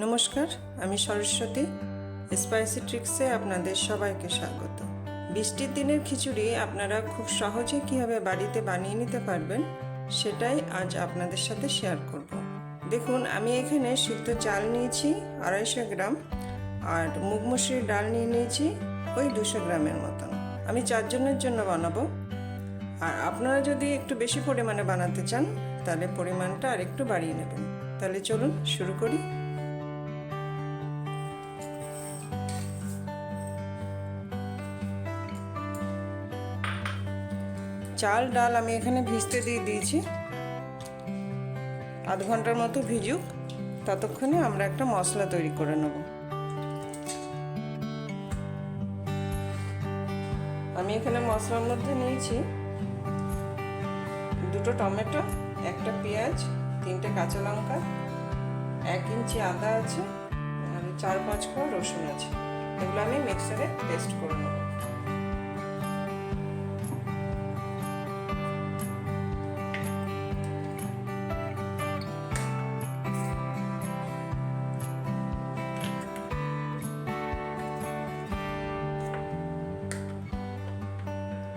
নমস্কার, আমি সরস্বতী। স্পাইসি ট্রিক্সে আপনাদের সবাইকে স্বাগত। বৃষ্টির দিনের খিচুড়ি আপনারা খুব সহজে কীভাবে বাড়িতে বানিয়ে নিতে পারবেন সেটাই আজ আপনাদের সাথে শেয়ার করব। দেখুন, আমি এখানে সিদ্ধ চাল নিয়েছি 250 গ্রাম, আর মুগ মসুরির ডাল নিয়ে নিয়েছি ওই 200 গ্রামের মতন। আমি 4 জনের জন্য বানাবো। আর আপনারা যদি একটু বেশি পরিমাণে বানাতে চান তাহলে পরিমাণটা আর একটু বাড়িয়ে নেবেন। তাহলে চলুন শুরু করি। চাল ডাল আমি এখানে ভিজতে দিয়ে দিয়েছি, আধ ঘন্টার মতো ভিজুক। ততক্ষণে আমরা একটা মশলা তৈরি করে নেব। আমি এখানে মশলার মধ্যে নিয়েছি 2টো টমেটো, 1টা পেঁয়াজ, 3টে কাঁচা লঙ্কা, 1 ইঞ্চি আদা আছে, আর 4-5 কোয়া রসুন আছে। এগুলো আমি মিক্সারে পেস্ট করে নেব।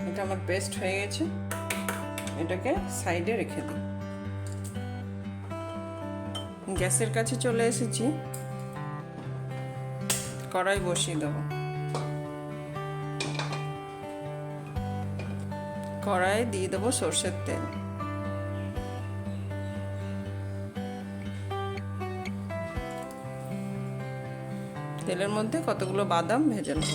এটা আমার পেস্ট হয়ে গেছে, এটাকে সাইডে রেখে দিই। গ্যাসের কাছে চলে এসেছি, কড়াই বসিয়ে দেব। কড়াই দিয়ে দেবো সর্ষের তেল। তেলের মধ্যে কতগুলো বাদাম ভেজে নেব।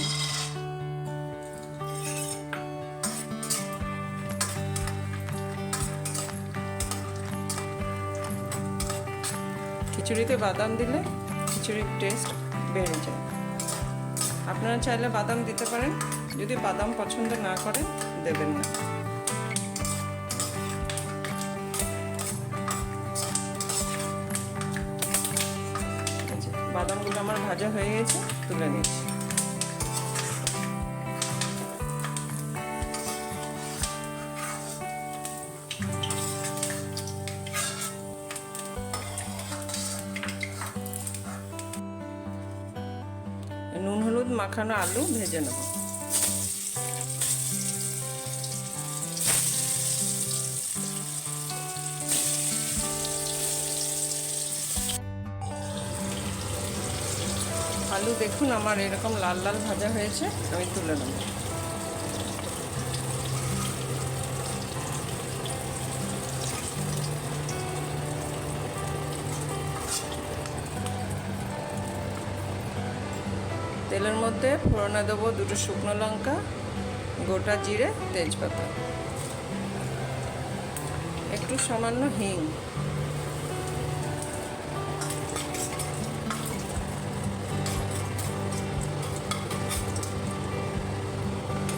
খিচুড়িতে বাদাম দিলে খিচুড়ির টেস্ট বেড়ে যায়। আপনারা চাইলে বাদাম দিতে পারেন, যদি বাদাম পছন্দ না করেন দেবেন না। বাদামগুলো আমার ভাজা হয়ে গেছে, তুলে নিচ্ছি। নুন হলুদ মাখানো আলু ভেজে নেব। আলু দেখুন আমার এরকম লাল লাল ভাজা হয়েছে, আমি তুলে নেব। তেলের মধ্যে ফোড়নে দেবো 2টো শুকনো লঙ্কা, গোটা জিরে, তেজপাতা, একটু সামান্য হিং।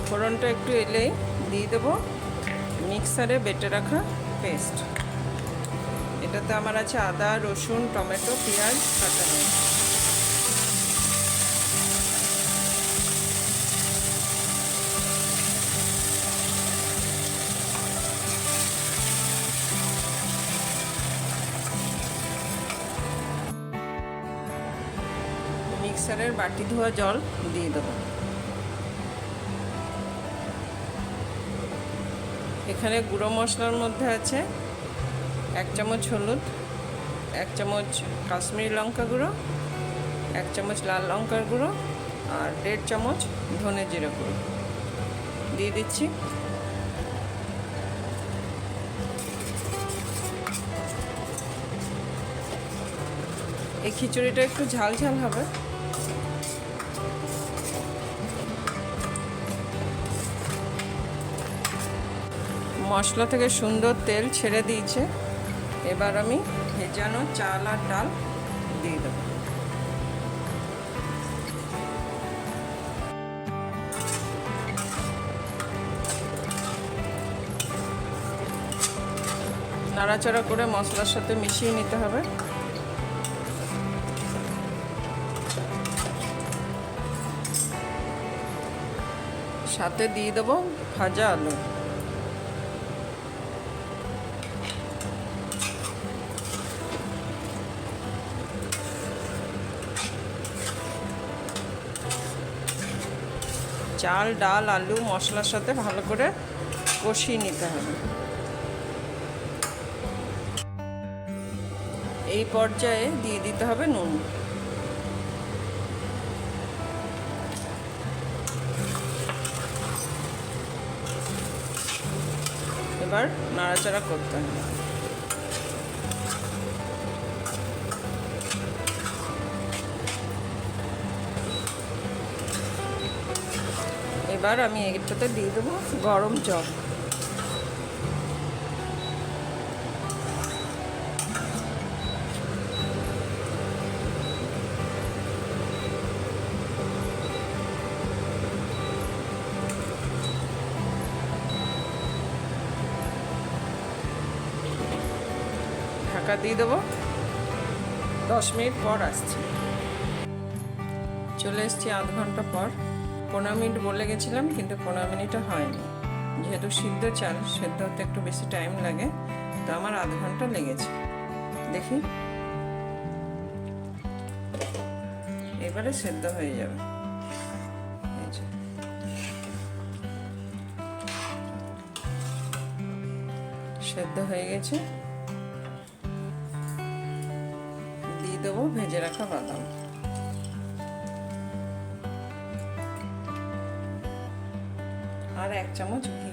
ফোড়নটা একটু এলেই দিয়ে দেবো মিক্সারে বেটে রাখা পেস্ট। এটাতে আমার আছে আদা, রসুন, টমেটো, পেঁয়াজ কাটা। মিক্সারের বাটি ধোয়া জল দিয়ে দেবো। এখানে গুঁড়ো মশলার মধ্যে আছে 1 চামচ হলুদ, 1 চামচ কাশ্মীরি লঙ্কা গুঁড়ো, 1 চামচ লাল লঙ্কার গুঁড়ো, আর 1.5 চামচ ধনে জিরে গুঁড়ো দিয়ে দিচ্ছি। এই খিচুড়িটা একটু ঝাল ঝাল হবে। মশলা থেকে সুন্দর তেল ছেড়ে দিয়েছে। এবার আমি ভেজানো চাল আর ডাল দিয়ে দেবো। নাড়াচাড়া করে মশলার সাথে মিশিয়ে নিতে হবে। সাথে দিয়ে দেবো ভাজা আলু। চাল, ডাল, আলু মশলার সাথে ভালো করে কষিয়ে নিতে হবে। এই পর্যায়ে দিয়ে দিতে হবে নুন। এবার নাড়াচাড়া করতে হবে। এবার আমি এটাতে দিয়ে দেবো গরম জল। ঢাকা দিয়ে দেবো। 10 মিনিট পর আসছি। চলে এসেছি আধ ঘন্টা পর। 15 মিনিট বলে গেছিলাম, কিন্তু 15 মিনিটও হয়নি। যেহেতু সিদ্ধ চাল, সেদ্ধ হতে একটু বেশি টাইম লাগে, তো আমার আধ ঘন্টা লেগেছে। দেখি, এবারে সেদ্ধ হয়ে যাবে। সেদ্ধ হয়ে গেছে। দিয়ে দেবো ভেজে রাখা বাদাম। আর 1 চামচ ঘি।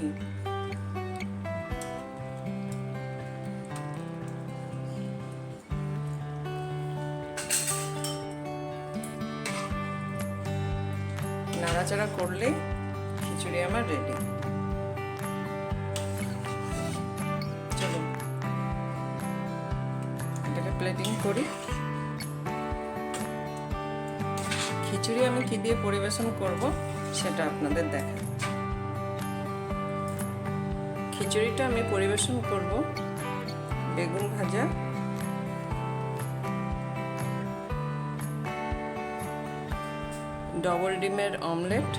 নাড়াচাড়া করলে খিচুড়ি আমার রেডি। চলো এটাকে প্লেটিং করি। খিচুড়ি আমি কি দিয়ে পরিবেশন করব সেটা আপনাদের দেখা। খিচুড়িটা আমি পরিবেশন করব বেগুন ভাজা, ডবল ডিমের অমলেট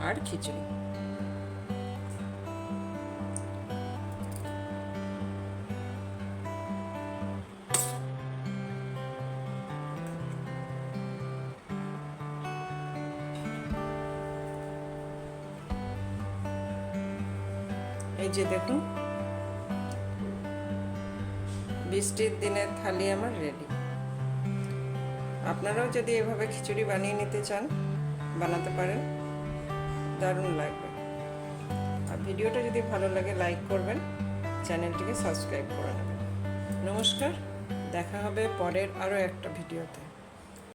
আর খিচুড়ি। এই যে দেখুন, বৃষ্টির দিনের থালি আমার রেডি। আপনারাও যদি এভাবে খিচুড়ি বানিয়ে নিতে চান, বানাতে পারেন, দারুণ লাগবে। আর ভিডিওটা যদি ভালো লাগে লাইক করবেন, চ্যানেলটিকে সাবস্ক্রাইব করে নেবেন। নমস্কার, দেখা হবে পরের আরও একটা ভিডিওতে।